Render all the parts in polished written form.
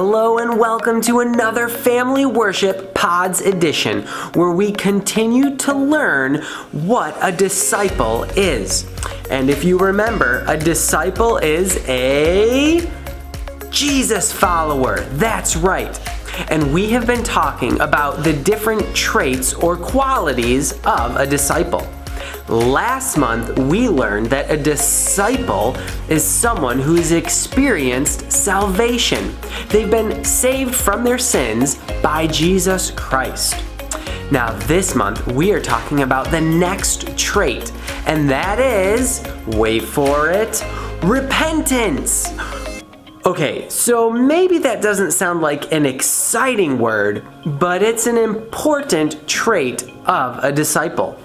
Hello and welcome to another Family Worship Pods edition, where we continue to learn what a disciple is. And if you remember, a disciple is a Jesus follower. That's right. And we have been talking about the different traits or qualities of a disciple. Last month, we learned that a disciple is someone who has experienced salvation. They've been saved from their sins by Jesus Christ. Now, this month, we are talking about the next trait, and that is, wait for it, repentance. Okay, so maybe that doesn't sound like an exciting word, but it's an important trait of a disciple.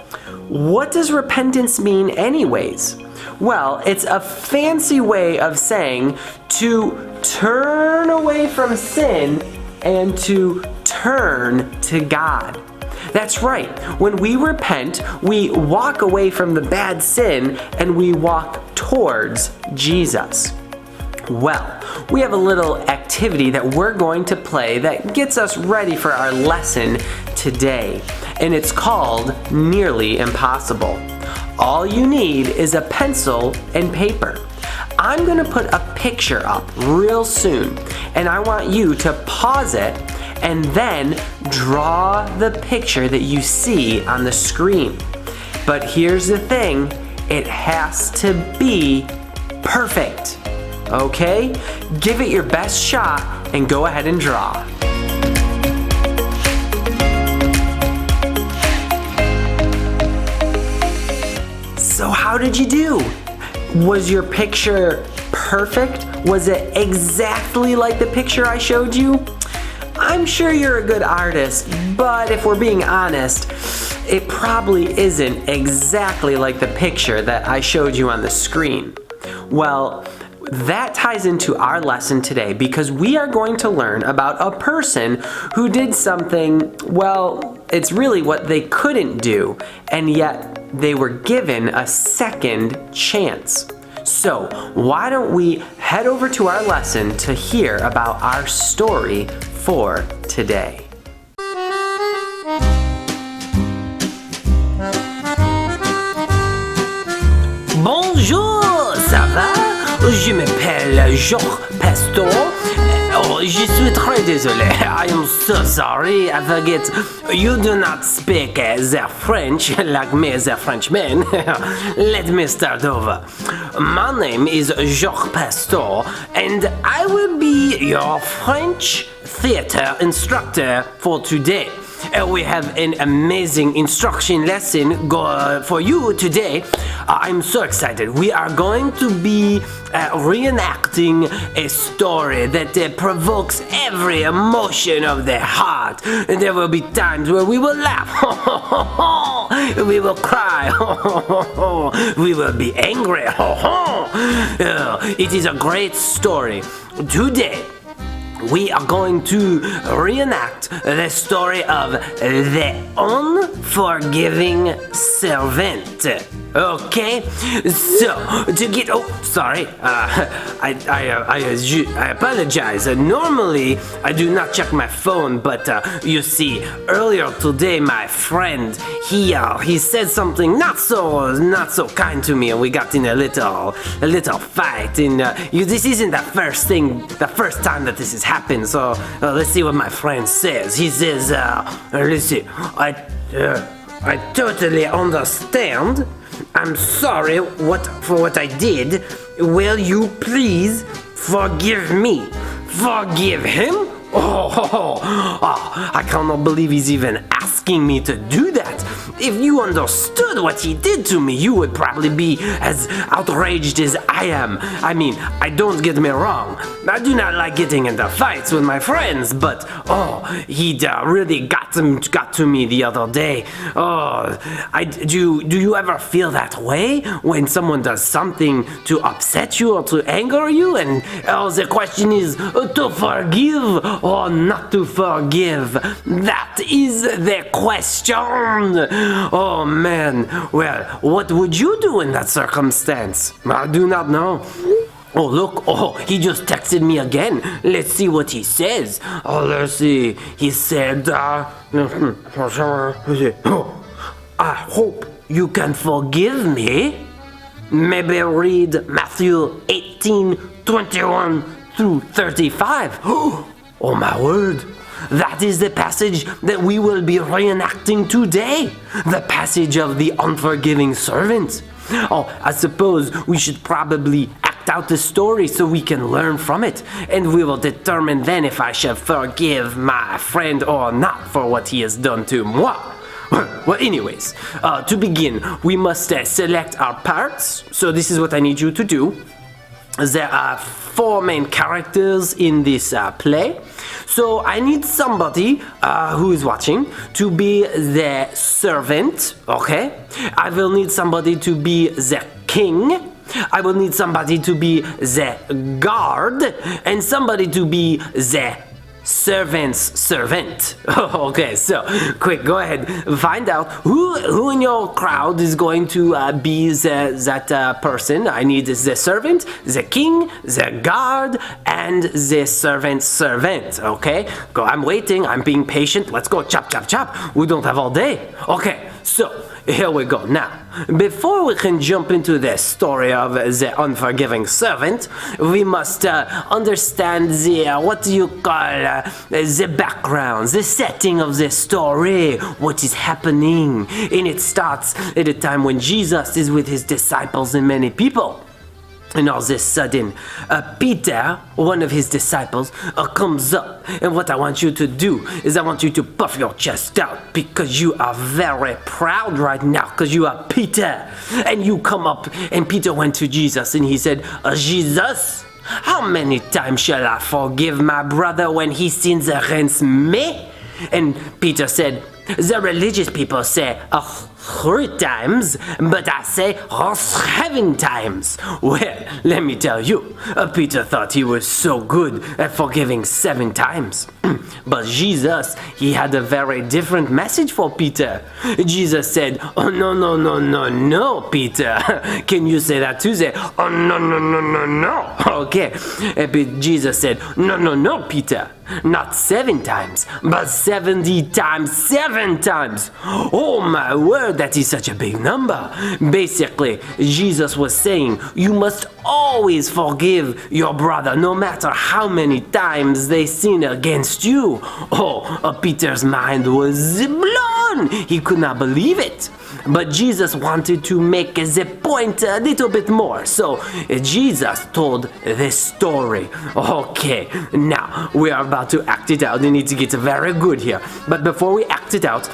What does repentance mean anyways? Well, it's a fancy way of saying to turn away from sin and to turn to God. That's right. When we repent, we walk away from the bad sin and we walk towards Jesus. Well, we have a little activity that we're going to play that gets us ready for our lesson today, and it's called Nearly Impossible. All you need is a pencil and paper. I'm going to put a picture up real soon, and I want you to pause it and then draw the picture that you see on the screen. But here's the thing, it has to be perfect. Okay? Give it your best shot and go ahead and draw. So how did you do? Was your picture perfect? Was it exactly like the picture I showed you? I'm sure you're a good artist, but if we're being honest, it probably isn't exactly like the picture that I showed you on the screen. Well, that ties into our lesson today because we are going to learn about a person who did something, well, it's really what they couldn't do, and yet they were given a second chance. So, why don't we head over to our lesson to hear about our story for today. Bonjour, ça va? Je m'appelle Georges Pastor. Oh, je suis très désolé. I am so sorry. I forget. You do not speak the French like me, the Frenchman. Let me start over. My name is Georges Pastor, and I will be your French theater instructor for today. We have an amazing instruction lesson for you today. I'm so excited. We are going to be reenacting a story that provokes every emotion of the heart. And there will be times where we will laugh. We will cry. We will be angry. It is a great story. Today, we are going to reenact the story of the unforgiving servant. Okay? So, to get... Oh, sorry. I apologize. Normally, I do not check my phone, but you see, earlier today, my friend, he said something not so kind to me, and we got in a little fight. And this isn't the first time that this has happened. So let's see what my friend says. He says, let's see, I totally understand. I'm sorry for what I did. Will you please forgive me? Forgive him? Oh, I cannot believe he's even asking me to do that. If you understood what he did to me, you would probably be as outraged as I am. I mean, don't get me wrong. I do not like getting into fights with my friends, but he really got to me the other day. Do you ever feel that way when someone does something to upset you or to anger you? And the question is to forgive or not to forgive. That is the question. Oh man, well, what would you do in that circumstance? I do not know. Oh, look. Oh, he just texted me again. Let's see what he says. Oh, let's see. He said, I hope you can forgive me. Maybe read Matthew 18:21 through 35. Oh, my word. That is the passage that we will be reenacting today. The passage of the unforgiving servant. Oh, I suppose we should probably act out the story so we can learn from it. And we will determine then if I shall forgive my friend or not for what he has done to moi. Well, anyways, to begin, we must select our parts. So this is what I need you to do. There are 4 main characters in this play. So I need somebody who is watching to be the servant, okay? I will need somebody to be the king. I will need somebody to be the guard. And somebody to be the servant's servant. Okay, so quick, go ahead, find out who in your crowd is going to be that person. I need the servant, the king, the guard, and the servant's servant. Okay, go. I'm waiting. I'm being patient. Let's go. Chop, chop, chop. We don't have all day. Okay, so here we go. Now, before we can jump into the story of the unforgiving servant, we must understand the, what do you call, the background, the setting of the story, what is happening. And it starts at a time when Jesus is with his disciples and many people. And all of a sudden, Peter, one of his disciples, comes up. And what I want you to do is I want you to puff your chest out because you are very proud right now because you are Peter. And you come up and Peter went to Jesus and he said, Jesus, how many times shall I forgive my brother when he sins against me? And Peter said, the religious people say 3 times, but I say 7 times. Well, let me tell you, Peter thought he was so good at forgiving 7 times. But Jesus, he had a very different message for Peter. Jesus said, oh, no, Peter. Can you say that too? Say, oh, no. Okay. And Jesus said, no, Peter. Not 7 times, but 70 times 7 times. Oh my word, that is such a big number. Basically, Jesus was saying, you must always forgive your brother, no matter how many times they sin against you. Oh, Peter's mind was blown. He could not believe it. But Jesus wanted to make the point a little bit more. So Jesus told this story. Okay, now we are about to act it out. We need to get very good here. But before we act it out,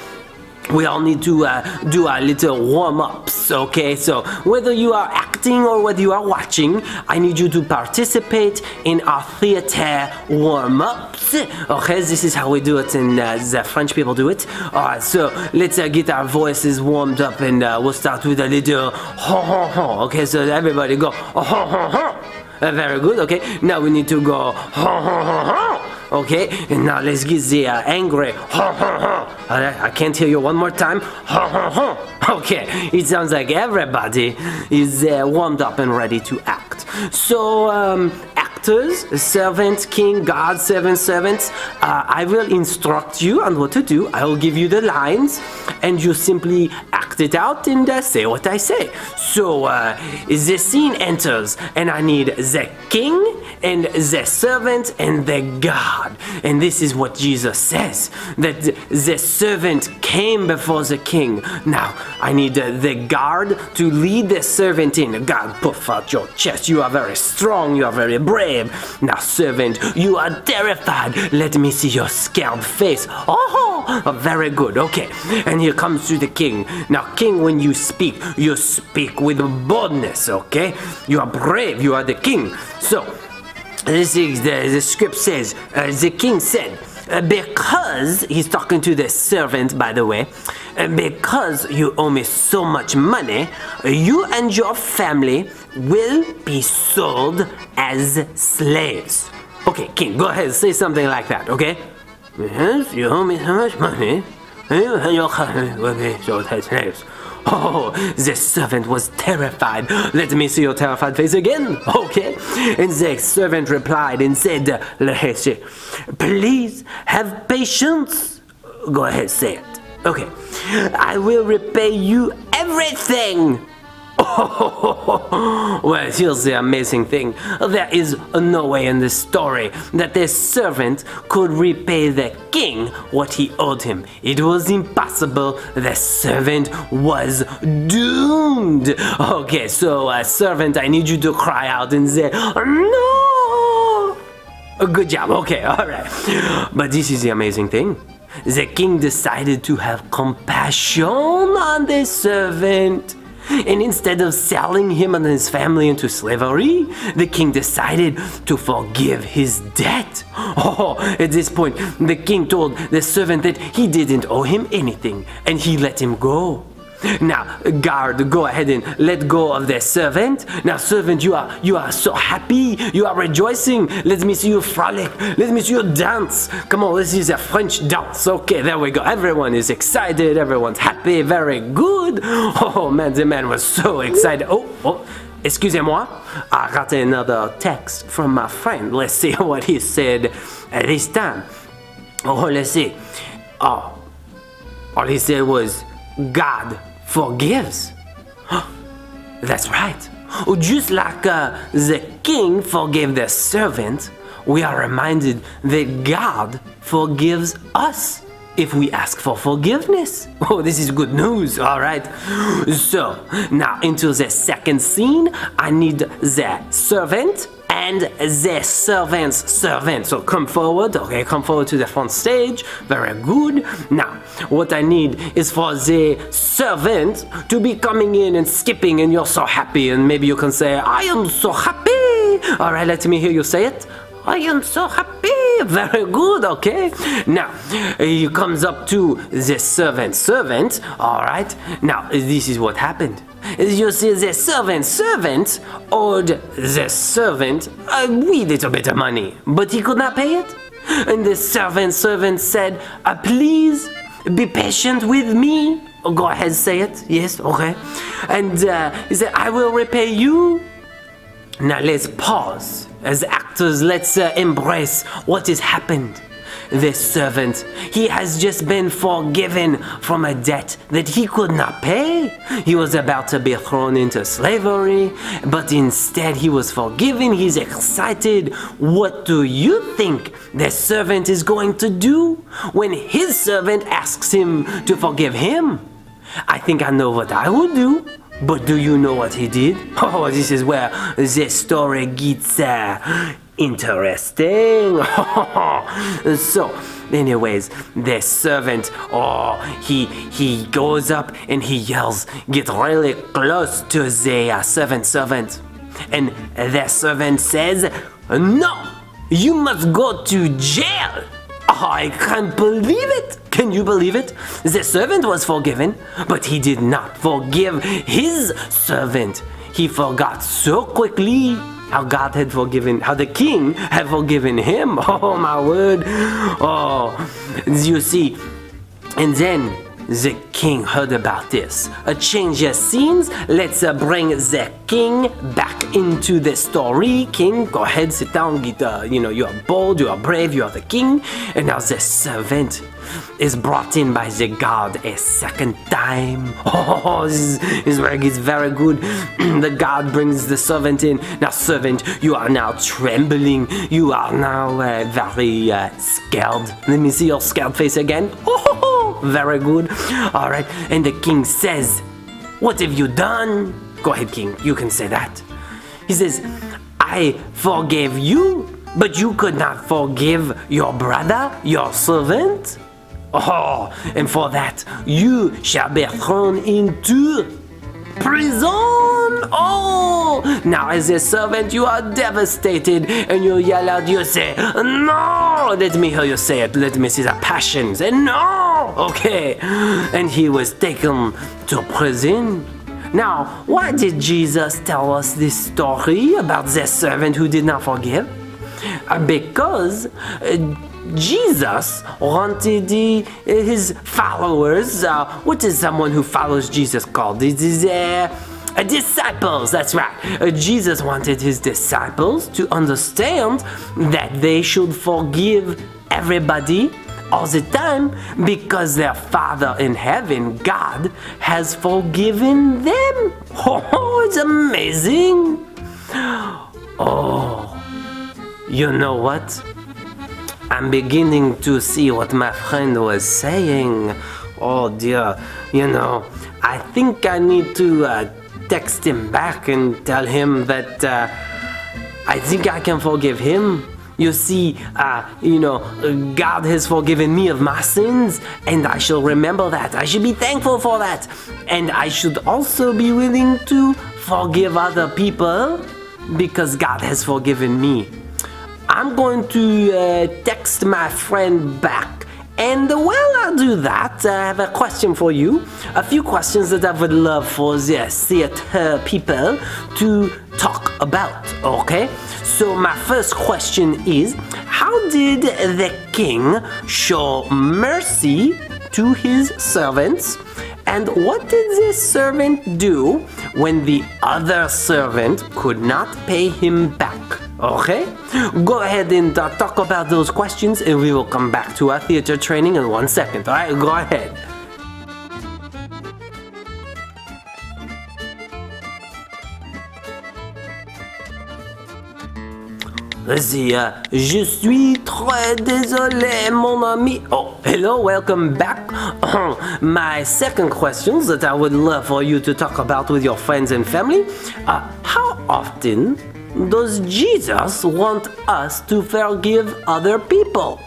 we all need to do our little warm-ups, okay? So whether you are acting or whether you are watching, I need you to participate in our theater warm-ups, okay? This is how we do it in the French people do it. All right, so let's get our voices warmed up and we'll start with a little ho-ho-ho, okay? So everybody go ho-ho-ho. Very good, okay? Now we need to go ho-ho-ho-ho. Okay, and now let's get the angry I can't hear you one more time. Okay, it sounds like everybody is warmed up and ready to act. So, actors, servant, king, God, servants, I will instruct you on what to do. I will give you the lines, and you simply act it out and say what I say. So, the scene enters, and I need the king, and the servant, and the God. And this is what Jesus says, that the servant came before the king. Now, I need the guard to lead the servant in. God, puff out your chest. You are very strong. You are very brave. Now, servant, you are terrified. Let me see your scared face. Oh, very good. Okay. And here comes to the king. Now, king, when you speak with boldness, okay? You are brave. You are the king. So, this is the script says, the king said, because, he's talking to the servant, by the way, because you owe me so much money, you and your family will be sold as slaves. Okay, king, go ahead, say something like that, okay? Yes, you owe me so much money, you and your family will be sold as slaves. Oh, the servant was terrified. Let me see your terrified face again. Okay. And the servant replied and said, let's see, please have patience. Go ahead, say it. Okay. I will repay you everything. Oh, well, here's the amazing thing. There is no way in this story that the servant could repay the king what he owed him. It was impossible. The servant was doomed. Okay, so servant, I need you to cry out and say, no! Good job. Okay, all right. But this is the amazing thing. The king decided to have compassion on the servant. And instead of selling him and his family into slavery, the king decided to forgive his debt. Oh, at this point, the king told the servant that he didn't owe him anything, and he let him go. Now, guard, go ahead and let go of the servant. Now, servant, you are so happy. You are rejoicing. Let me see you frolic. Let me see you dance. Come on, this is a French dance. Okay, there we go. Everyone is excited. Everyone's happy. Very good. Oh, man, the man was so excited. Oh, excusez-moi. I got another text from my friend. Let's see what he said this time. Oh, let's see. Oh, all he said was, God forgives. That's right. Just like the king forgave the servant, we are reminded that God forgives us if we ask for forgiveness. Oh, this is good news. All right. So now into the second scene, I need the servant and the servant's servant. So come forward, okay, come forward to the front stage. Very good. Now, what I need is for the servant to be coming in and skipping, and you're so happy, and maybe you can say, I am so happy. All right, let me hear you say it. I am so happy. Very good, okay. Now, he comes up to the servant, all right. Now, this is what happened. You see, the servant owed the servant a wee little bit of money, but he could not pay it. And the servant said, please be patient with me. Oh, go ahead, say it. Yes, okay. And he said, I will repay you. Now let's pause. As actors, let's embrace what has happened. This servant, he has just been forgiven from a debt that he could not pay. He was about to be thrown into slavery, but instead he was forgiven. He's excited. What do you think the servant is going to do when his servant asks him to forgive him? I think I know what I would do. But do you know what he did? Oh, this is where the story gets interesting. So, anyways, the servant, he goes up and he yells, get really close to the servant. And the servant says, no, you must go to jail. Oh, I can't believe it. Can you believe it? The servant was forgiven, but he did not forgive his servant. He forgot so quickly how God had forgiven, how the king had forgiven him. Oh, my word. Oh, you see. And then the king heard about this. A change of scenes. Let's bring the king back into the story. King, go ahead, sit down. You are bold, you are brave, you are the king. And now the servant is brought in by the guard a second time. Oh, this is where it gets very good. The guard brings the servant in. Now, servant, you are now trembling. You are now very scared. Let me see your scared face again. Oh, very good. All right. And the king says, what have you done? Go ahead, king. You can say that. He says, I forgave you, but you could not forgive your brother, your servant. Oh, and for that, you shall be thrown into prison. Oh, now as a servant, you are devastated and you yell out, you say, no. Let me hear you say it. Let me see the passion. Say, no. Okay. And he was taken to prison. Now, why did Jesus tell us this story about the servant who did not forgive? Because Jesus wanted his followers, what is someone who follows Jesus called? It is disciples, that's right. Jesus wanted his disciples to understand that they should forgive everybody all the time because their Father in heaven, God, has forgiven them. Oh, it's amazing. Oh, you know what? I'm beginning to see what my friend was saying. Oh dear, I think I need to text him back and tell him that I think I can forgive him. You see, God has forgiven me of my sins, and I shall remember that. I should be thankful for that. And I should also be willing to forgive other people because God has forgiven me. I'm going to text my friend back. And while I do that, I have a question for you. A few questions that I would love for the theater people to talk about, okay? So my first question is, how did the king show mercy to his servants? And what did this servant do when the other servant could not pay him back? Okay? Go ahead and talk about those questions, and we will come back to our theater training in 1 second. Alright, go ahead. Let's see, je suis très désolé, mon ami. Oh, hello, welcome back. My second question that I would love for you to talk about with your friends and family. How often does Jesus want us to forgive other people?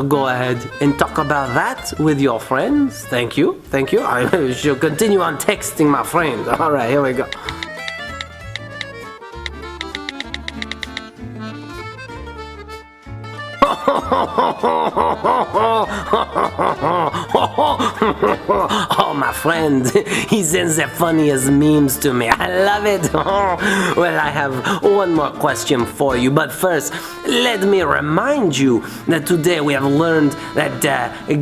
Go ahead and talk about that with your friends. Thank you. I shall continue on texting my friend. All right, here we go. Oh, my friend, he sends the funniest memes to me. I love it. Well, I have one more question for you, but first, let me remind you that today we have learned that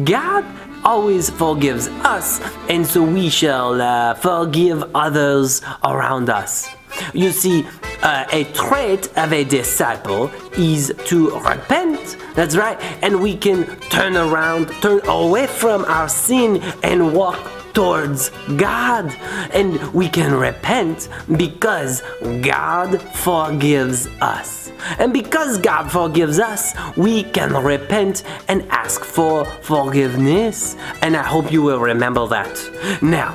God always forgives us, and so we shall forgive others around us. You see, a trait of a disciple is to repent. That's right. And we can turn away from our sin and walk towards God. And we can repent because God forgives us. And because God forgives us, we can repent and ask for forgiveness. And I hope you will remember that. Now,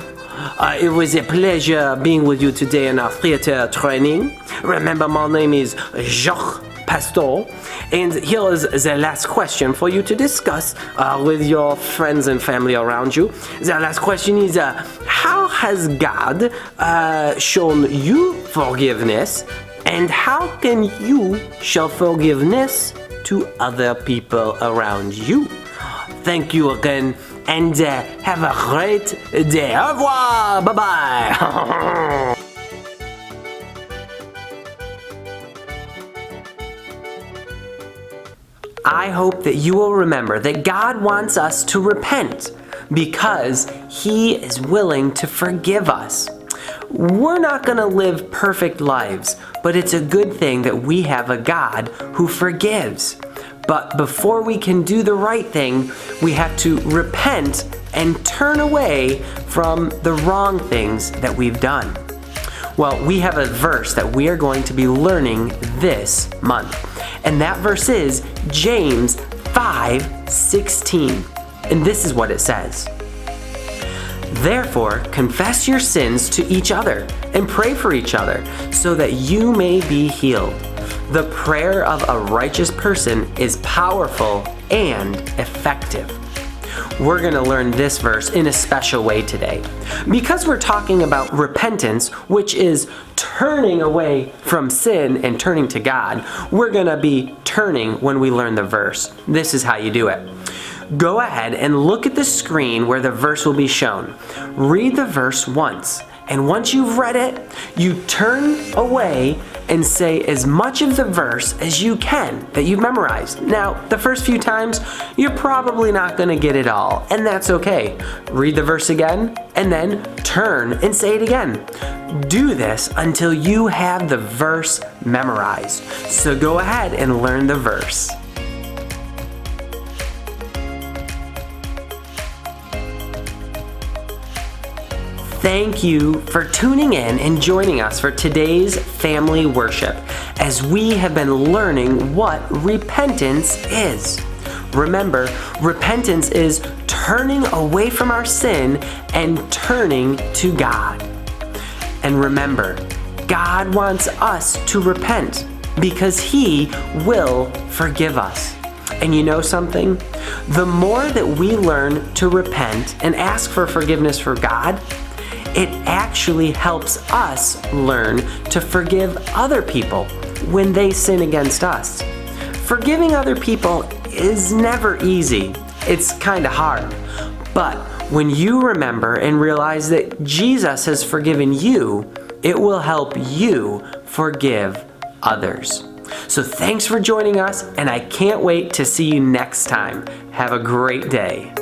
it was a pleasure being with you today in our theater training. Remember, my name is Jacques Pastor, and here is the last question for you to discuss with your friends and family around you. The last question is, how has God shown you forgiveness, and how can you show forgiveness to other people around you? Thank you again, and have a great day. Au revoir. Bye-bye. I hope that you will remember that God wants us to repent because He is willing to forgive us. We're not going to live perfect lives, but it's a good thing that we have a God who forgives. But before we can do the right thing, we have to repent and turn away from the wrong things that we've done. Well, we have a verse that we are going to be learning this month. And that verse is James 5:16. And this is what it says. Therefore, confess your sins to each other and pray for each other so that you may be healed. The prayer of a righteous person is powerful and effective. We're going to learn this verse in a special way today. Because we're talking about repentance, which is turning away from sin and turning to God, we're going to be turning when we learn the verse. This is how you do it. Go ahead and look at the screen where the verse will be shown. Read the verse once And once you've read it, you turn away and say as much of the verse as you can that you've memorized. Now, the first few times, you're probably not going to get it all, and that's okay. Read the verse again, and then turn and say it again. Do this until you have the verse memorized. So go ahead and learn the verse. Thank you for tuning in and joining us for today's family worship as we have been learning what repentance is. Remember, repentance is turning away from our sin and turning to God. And remember, God wants us to repent because He will forgive us. And you know something? The more that we learn to repent and ask for forgiveness for God, it actually helps us learn to forgive other people when they sin against us. Forgiving other people is never easy. It's kind of hard. But when you remember and realize that Jesus has forgiven you, it will help you forgive others. So thanks for joining us, and I can't wait to see you next time. Have a great day.